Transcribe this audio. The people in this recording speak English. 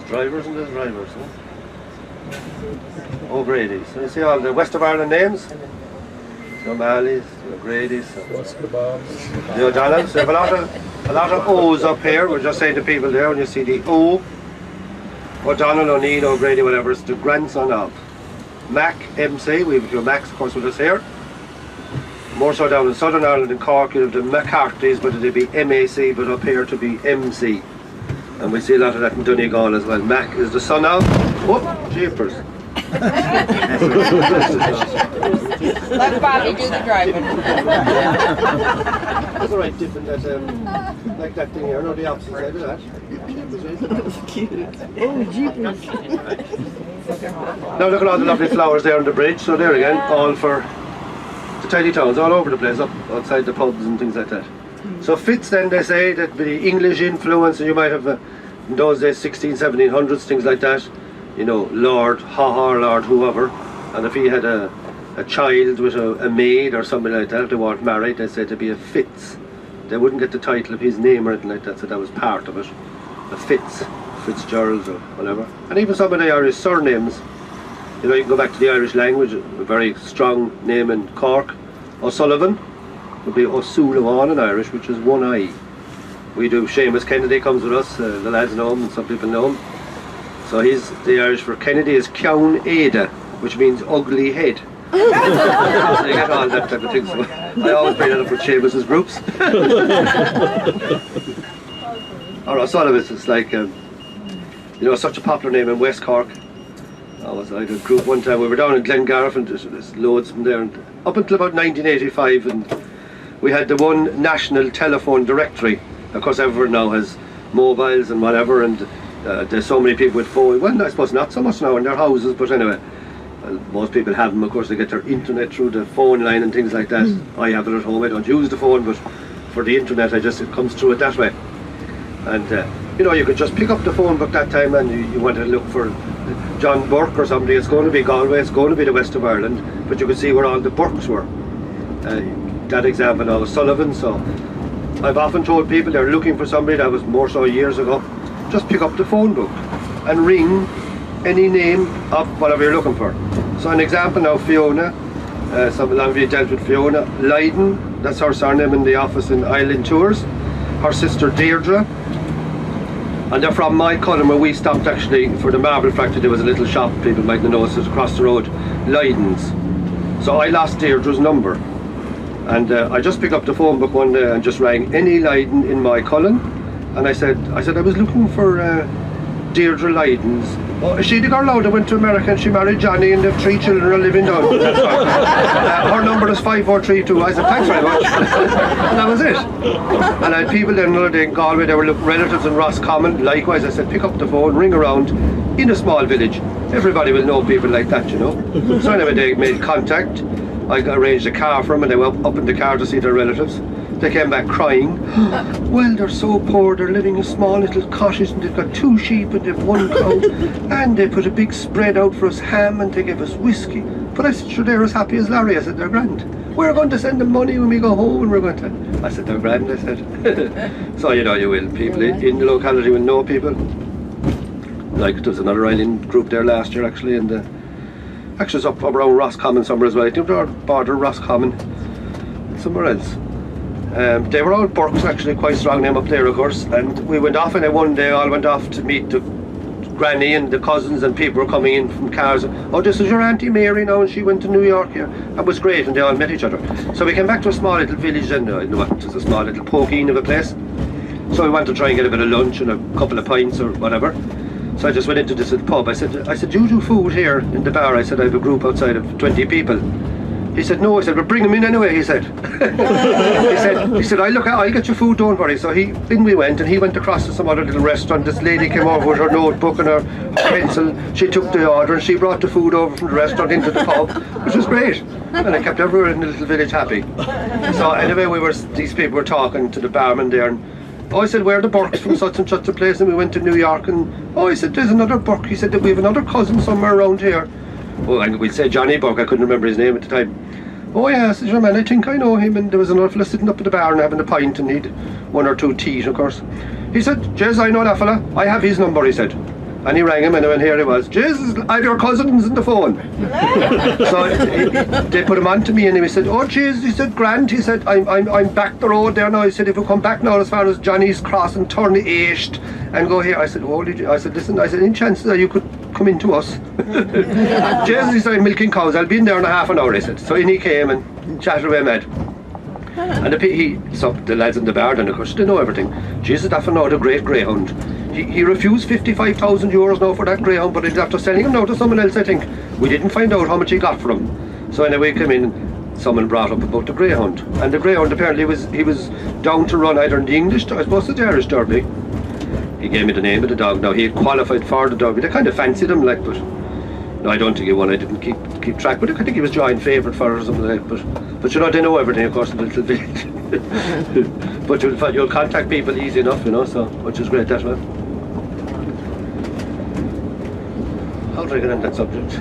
drivers and there's drivers, huh? O'Grady's. So you see all the West of Ireland names? The O'Malley's, the O'Grady's, the O'Donnells. So we have a lot of O's up here. We're just saying to people there, when you see the O, O'Donnell, O'Neill, O'Grady, whatever, it's the grandson of Mac, MC. We have a few Macs, of course, with us here. More so down in Southern Ireland and Cork, you have the McCarthy's, but it'd be MAC, but up here to be MC. And we see a lot of that in Donegal as well. Mac is the son of, oh, jeepers. Let Bobby do the driving. That's all right, different, that, like that thing here, no, the opposite side of that. That's cute. Oh, jeepers. Now look at all the lovely flowers there on the bridge, so there again, all for the tiny towns all over the place, up outside the pubs and things like that. So Fitz then, they say that with the English influence, and you might have in those days 1700s, things like that, you know, Lord Ha-ha, Lord whoever, and if he had a child with a maid or something like that, if they weren't married, they said to be a Fitz. They wouldn't get the title of his name or anything like that, so that was part of it. A Fitzgerald or whatever. And even some of the Irish surnames, you know, you can go back to the Irish language, a very strong name in Cork. O'Sullivan would be O'Sullivan in Irish, which is one eye. We do, Seamus Kennedy comes with us, the lads know him and some people know him. So the Irish for Kennedy is Ceann Éada, which means ugly head. So you get all that type of thing. So I always bring it up with Seamus's groups. Or O'Sullivan is like, you know, such a popular name in West Cork. I had a group one time, we were down in Glengarriff and there's loads from there, and up until about 1985, and we had the one national telephone directory. Of course everyone now has mobiles and whatever, and there's so many people with phones. Well, I suppose not so much now in their houses, but anyway, most people have them. Of course they get their internet through the phone line and things like that. I have it at home, I don't use the phone, but for the internet it comes through it that way. And you know, you could just pick up the phone book that time and you wanted to look for John Burke or somebody. It's going to be Galway, it's going to be the west of Ireland, but you could see where all the Burkes were. That example now was Sullivan. So I've often told people they're looking for somebody, that was more so years ago, just pick up the phone book and ring any name of whatever you're looking for. So an example now, Fiona, some of you dealt with Fiona Lydon, that's her surname in the office in Island Tours. Her sister Deirdre, and they're from my column where we stopped actually for the marble factory. There was a little shop, people might know, it was across the road, Lydon's. So I lost Deirdre's number, and I just picked up the phone book one day and just rang any Lydon in my column, and I said I was looking for Deirdre Lydon's. Oh, is she the girl now that went to America and she married Johnny and the 3 children are living down? Her number is 5432. I said, thanks very much. And that was it. And I had people there another day in Galway, they were relatives in Roscommon. Likewise, I said, pick up the phone, ring around in a small village. Everybody will know people like that, you know. So anyway, they made contact. I arranged a car for them and they went up in the car to see their relatives. They came back crying. Well, they're so poor, they're living in a small little cottage and they've got 2 sheep and they've 1 cow, and they put a big spread out for us ham and they gave us whiskey. But I said, sure, they're as happy as Larry. I said, they're grand. We're going to send them money when we go home, and we're going to... I said, they're grand, I said. So, you know, you will. People in the locality will know people. Like, there was another island group there last year, actually, and actually it's up around Roscommon somewhere as well. I think they're border Roscommon, somewhere else. They were all Burkes, actually, quite strong name up there, of course, and we went off, and one day all went off to meet the granny and the cousins, and people were coming in from cars. Oh, this is your Auntie Mary now, and she went to New York here. That was great, and they all met each other. So we came back to a small little village, and it was a small little pokeen of a place. So we wanted to try and get a bit of lunch and a couple of pints or whatever. So I just went into this pub. I said, you do food here in the bar? I said, I have a group outside of 20 people. He said, no. I said, well, bring them in anyway, he said. he said, I'll get your food, don't worry. So in we went, and he went across to some other little restaurant. This lady came over with her notebook and her pencil. She took the order and she brought the food over from the restaurant into the pub, which was great. And it kept everyone in the little village happy. So anyway, these people were talking to the barman there, and I said, we're the Burkes from such and such a place, and we went to New York, and he said, there's another Burke. He said that we have another cousin somewhere around here. Oh, and we'd say Johnny Burke, I couldn't remember his name at the time. Oh yeah, I said, man, I think I know him, and there was another fella sitting up at the bar and having a pint, and he'd 1 or 2 teas, of course. He said, Jez, I know that fella, I have his number, he said. And he rang him, and here he was. Jesus, I have your cousins on the phone. So they put him on to me, and he said, "Oh, Jesus," he said, "Grant," he said, I'm back the road there now. He said, "If you come back now as far as Johnny's Cross and turn east and go here." I said, "Holy," I said, "Listen," I said, "any chances that you could come into us?" Jesus, he said, "I'm milking cows. I'll be in there in a half an hour," he said. So in he came and chatted away mad. And the lads in the bar, and of course they know everything. Jesus, that for now, the great greyhound. He refused 55,000 euros now for that greyhound, but it's after selling him now to someone else, I think. We didn't find out how much he got for him. So anyway, he came in, someone brought up about the greyhound. And the greyhound apparently he was down to run either in the English, I suppose the Irish Derby. He gave me the name of the dog. Now he had qualified for the Derby. They kind of fancied him, like, but no, I don't think he won. I didn't keep track, but I think he was joint favourite for or something like that. But you know, they know everything, of course, a little bit. But you'll contact people easy enough, you know, so, which is great, that one. How do I get on that subject?